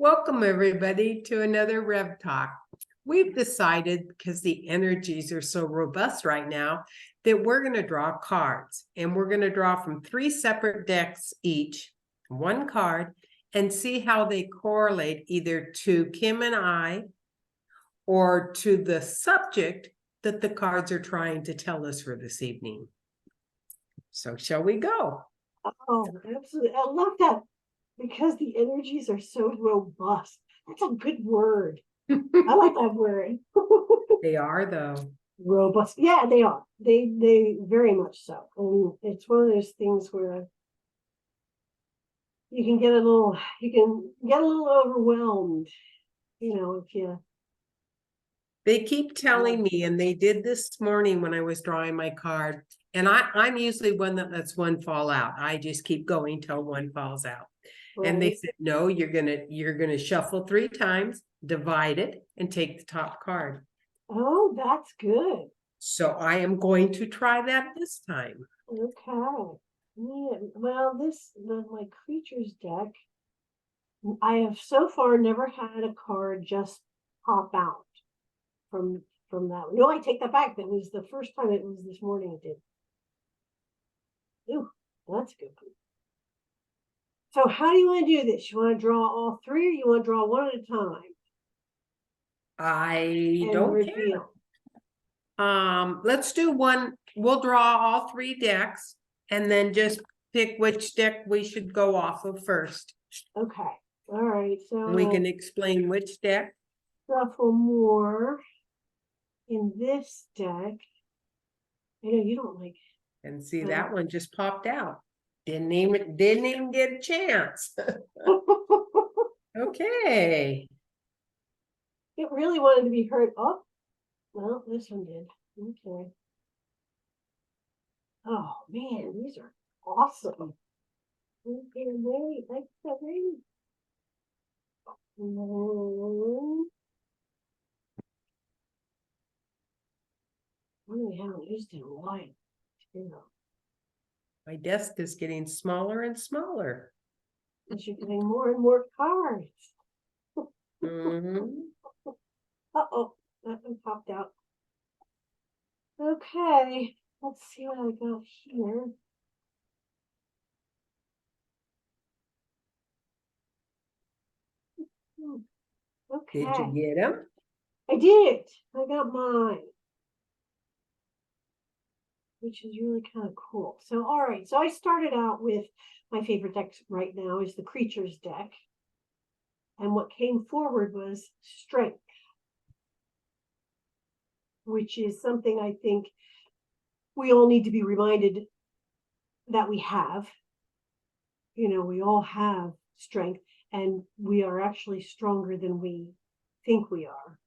Welcome, everybody, to another Rev Talk. We've decided, because the energies are so robust right now, that we're going to draw cards. And we're going to draw from 3 separate decks each, one card, and see how they correlate either to Kim and I or to the subject that the cards are trying to tell us for this evening. So shall we go? Oh, absolutely. I love that because the energies are so robust. That's a good word. I like that word. They are, though. Robust. Yeah, they are. They very much so. And it's one of those things where you can get a little overwhelmed, if you They keep telling me, and they did this morning when I was drawing my card, and I'm usually one that lets one fall out. I just keep going till one falls out. And they said, no, you're gonna shuffle 3 times, divide it, and take the top card. Oh, that's good. So I am going to try that this time. Okay. Yeah. Well, my creatures deck, I have so far never had a card just pop out from that. No, I take that back. That was the first time. It was this morning it did. Ooh, that's good. So how do you want to do this? You want to draw all 3 or you want to draw one at a time? I don't care. Let's do one. We'll draw all 3 decks and then just pick which deck we should go off of first. Okay. All right. So we can explain which deck. Shuffle more in this deck. I know you don't like. And see, that one just popped out. Didn't even get a chance. Okay. It really wanted to be heard. Oh, well, this one did. Okay. Oh man, these are awesome. Okay, wait, I can't wait. We haven't used in a while. My desk is getting smaller and smaller. Because you're getting more and more cards. Uh-oh, that one popped out. Okay, let's see what I got here. Okay. Did you get them? I did. I got mine. Which is really kind of cool. So, all right. So I started out with my favorite deck right now is the Creatures deck. And what came forward was Strength, which is something I think we all need to be reminded that we have. We all have strength, and we are actually stronger than we think we are.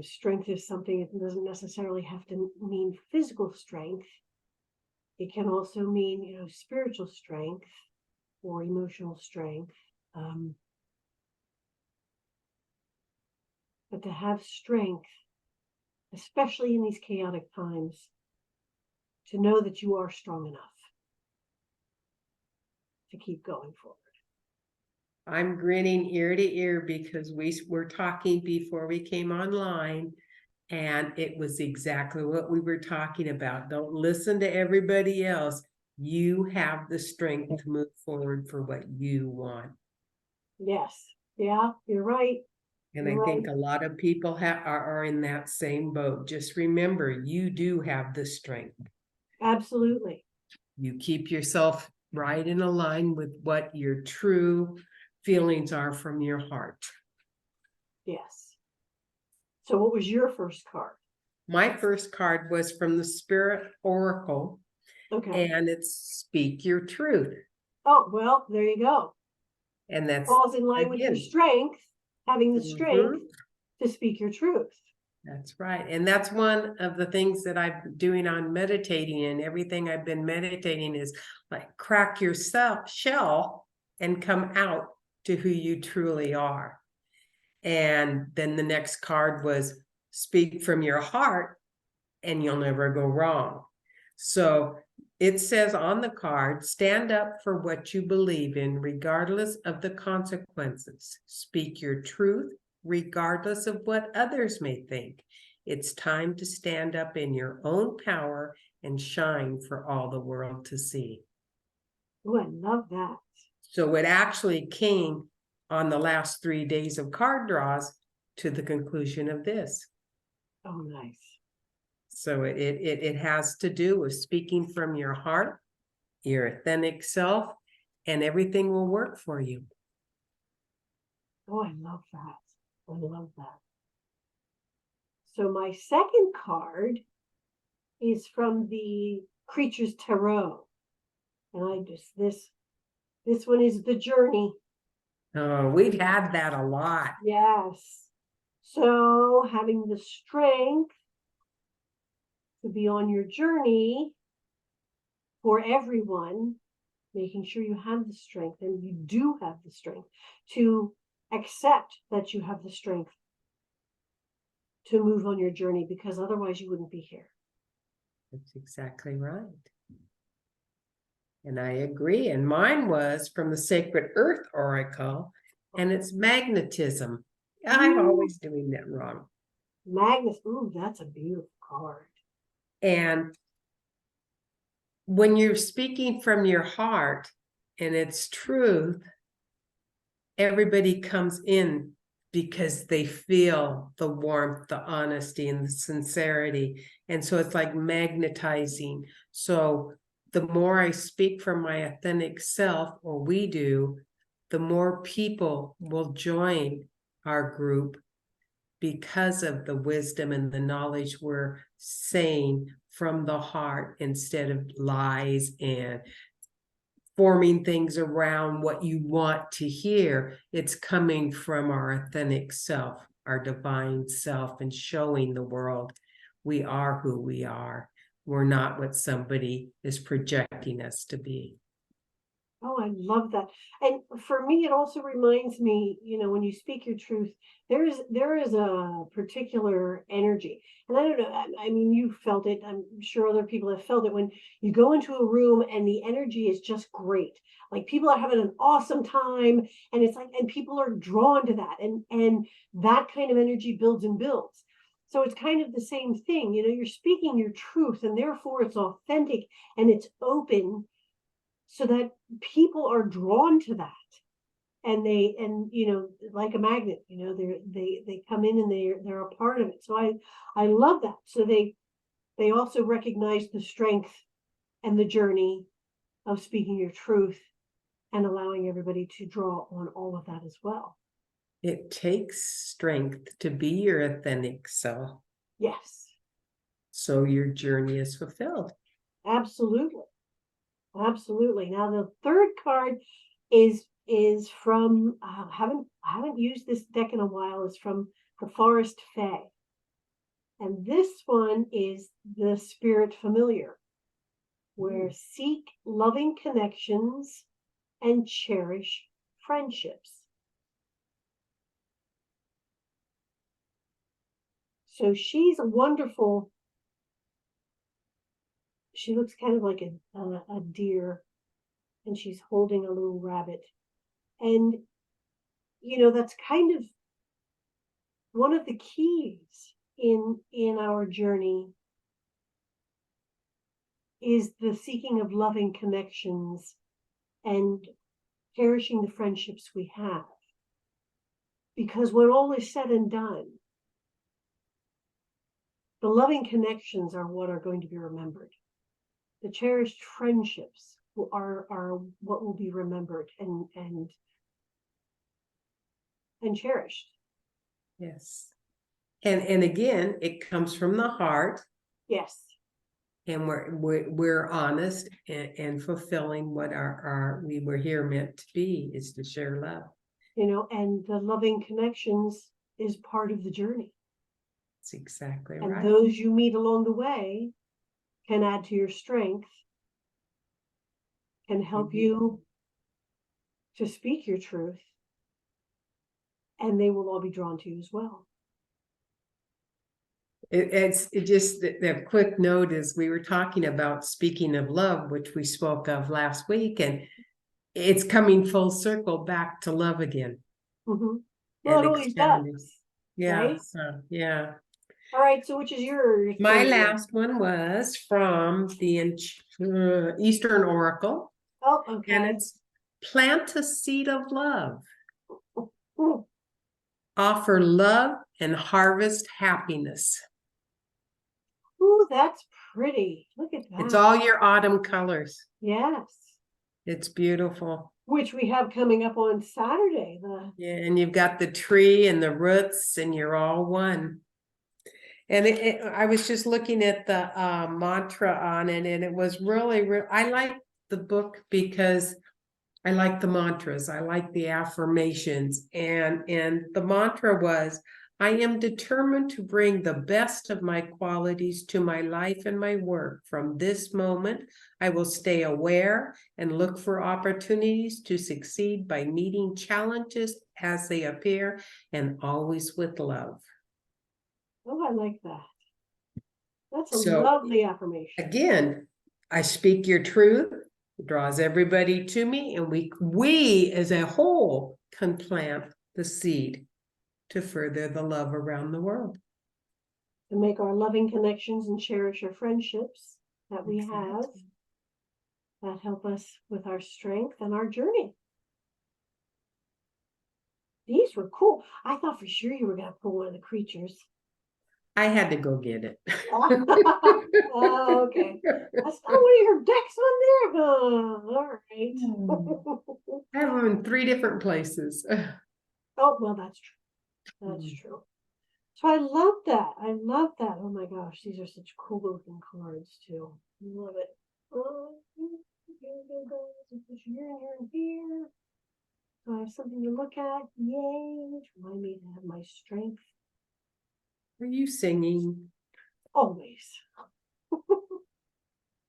Strength is something, it doesn't necessarily have to mean physical strength. It can also mean, spiritual strength or emotional strength. But to have strength, especially in these chaotic times, to know that you are strong enough to keep going forward. I'm grinning ear to ear because we were talking before we came online, and it was exactly what we were talking about. Don't listen to everybody else. You have the strength to move forward for what you want. Yes. Yeah, you're right. And I think a lot of people are in that same boat. Just remember, you do have the strength. Absolutely. You keep yourself right in a line with what your true feelings are from your heart. Yes. So what was your first card? My first card was from the Spirit Oracle. Okay. And it's Speak Your Truth. Oh, well, there you go. And that's falls in line with your strength, having the strength to speak your truth. That's right. And that's one of the things that I'm doing on meditating, and everything I've been meditating is like crack your shell and come out to who you truly are. And then the next card was Speak from Your Heart and You'll Never Go Wrong. So it says on the card, stand up for what you believe in, regardless of the consequences. Speak your truth, regardless of what others may think. It's time to stand up in your own power and shine for all the world to see. Oh, I love that. So it actually came on the last 3 days of card draws to the conclusion of this. Oh, nice. So it has to do with speaking from your heart, your authentic self, and everything will work for you. Oh, I love that. I love that. So my second card is from the Creatures Tarot. And this one is the journey. Oh, we've had that a lot. Yes. So having the strength to be on your journey for everyone, making sure you have the strength, and you do have the strength to accept that you have the strength to move on your journey, because otherwise you wouldn't be here. That's exactly right. And I agree. And mine was from the Sacred Earth Oracle, and it's magnetism. I'm always doing that wrong. Magnus, ooh, that's a beautiful card. And when you're speaking from your heart and it's truth, everybody comes in because they feel the warmth, the honesty, and the sincerity. And so it's like magnetizing. So the more I speak from my authentic self, or we do, the more people will join our group because of the wisdom and the knowledge we're saying from the heart, instead of lies and forming things around what you want to hear. It's coming from our authentic self, our divine self, and showing the world we are who we are. We're not what somebody is projecting us to be. Oh, I love that. And for me, it also reminds me, when you speak your truth, there is a particular energy. And I don't know, I mean, you felt it. I'm sure other people have felt it when you go into a room and the energy is just great. Like people are having an awesome time, and it's like, and people are drawn to that. And that kind of energy builds and builds. So it's kind of the same thing, you're speaking your truth, and therefore it's authentic and it's open, so that people are drawn to that, and like a magnet, they come in and they're a part of it. So I love that. So they also recognize the strength and the journey of speaking your truth and allowing everybody to draw on all of that as well. It takes strength to be your authentic self. Yes, So your journey is fulfilled. absolutely. Absolutely. Now the third card is from haven't used this deck in a while. It's from the Forest Fae, and this one is the Spirit Familiar, where seek loving connections and cherish friendships. So she's a wonderful. She looks kind of like a deer, and she's holding a little rabbit, and that's kind of one of the keys in our journey is the seeking of loving connections and cherishing the friendships we have. Because when all is said and done, the loving connections are what are going to be remembered. The cherished friendships are what will be remembered and cherished. Yes. And again, it comes from the heart. Yes. And we're honest and fulfilling what we were here meant to be, is to share love. And the loving connections is part of the journey. That's exactly and right. And those you meet along the way can add to your strength, can help you to speak your truth, and they will all be drawn to you as well. It just the quick note is we were talking about speaking of love, which we spoke of last week, and it's coming full circle back to love again Mhm. Well, it and always expanding. does, Yeah, right? so yeah. All right, so which is your My third one? last one was from the Eastern Oracle, Oh, and okay. it's plant a seed of love, Ooh, offer love, and harvest happiness. ooh, that's pretty. Look at It's that. all your autumn colors. Yes. It's beautiful. Which we have coming up on Saturday. Yeah, and you've got the tree and the roots, and you're all one. And I was just looking at the mantra on it, and it was really, I like the book because I like the mantras. I like the affirmations. And the mantra was, I am determined to bring the best of my qualities to my life and my work. From this moment, I will stay aware and look for opportunities to succeed by meeting challenges as they appear, and always with love. Oh, I like that. That's a So lovely affirmation. again, I speak your truth, draws everybody to me, and we as a whole can plant the seed to further the love around the world. To make our loving connections and cherish our friendships that we have Exactly. that help us with our strength and our journey. These were cool. I thought for sure you were going to pull one of the creatures. I had to go get it. Oh, okay. That's not one of your decks on there. All right. I have them in 3 different places. Oh, well, that's true. That's true. So I love that. I love that. Oh my gosh, these are such cool looking cards too. Love it. Oh, here goes. Put your here and here. So I have something to look at. Yay. Remind me to have my strength. Are you singing Always.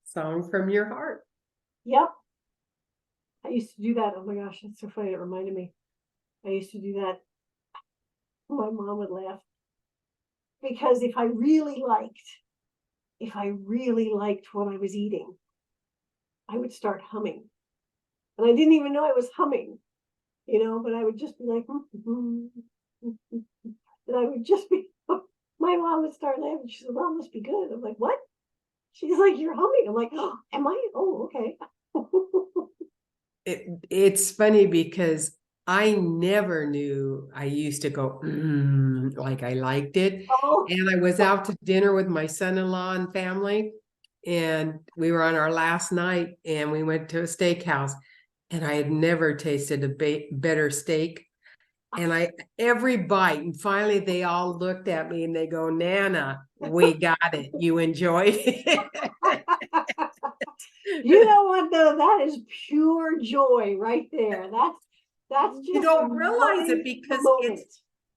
song from your heart? Yep. I used to do that. Oh my gosh, that's so funny. It reminded me. I used to do that. My mom would laugh. Because if I really liked what I was eating, I would start humming. And I didn't even know I was humming, but I would just be like, and I would just be, my mom would start laughing. She said, well, it must be good. I'm like, what? She's like, you're humming. I'm like, oh, am I? Oh, okay. It's funny because I never knew. I used to go like I liked it. Oh, And I was out to dinner with my son-in-law and family, and we were on our last night, and we went to a steakhouse, and I had never tasted a better steak. And every bite, and finally they all looked at me and they go, Nana, we got it. You enjoyed it. you know what though? That is pure joy right there. That's You just don't realize it enjoying the because moment.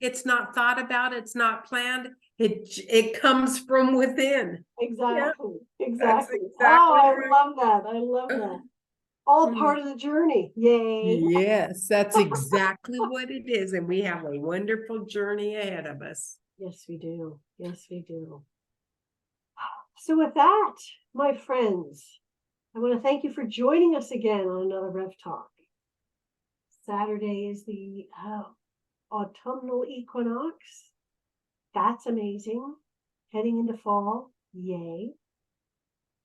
it's not thought about, it's not planned. It comes from within. Yeah, Exactly. that's Exactly. Oh, exactly I right. love that. I love that. All part of the journey. Yay. Yes, that's exactly what it is. And we have a wonderful journey ahead of us. Yes, we do. Yes, we do. So with that, my friends, I want to thank you for joining us again on another Rev Talk. Saturday is the autumnal equinox. That's amazing. Heading into fall. Yay.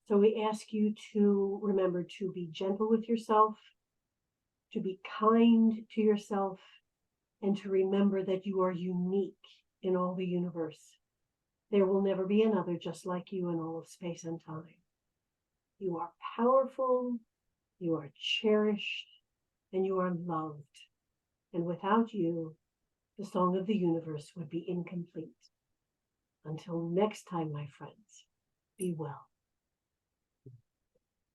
So we ask you to remember to be gentle with yourself, to be kind to yourself, and to remember that you are unique in all the universe. There will never be another just like you in all of space and time. You are powerful, you are cherished, and you are loved. And without you, the song of the universe would be incomplete. Until next time, my friends, be well.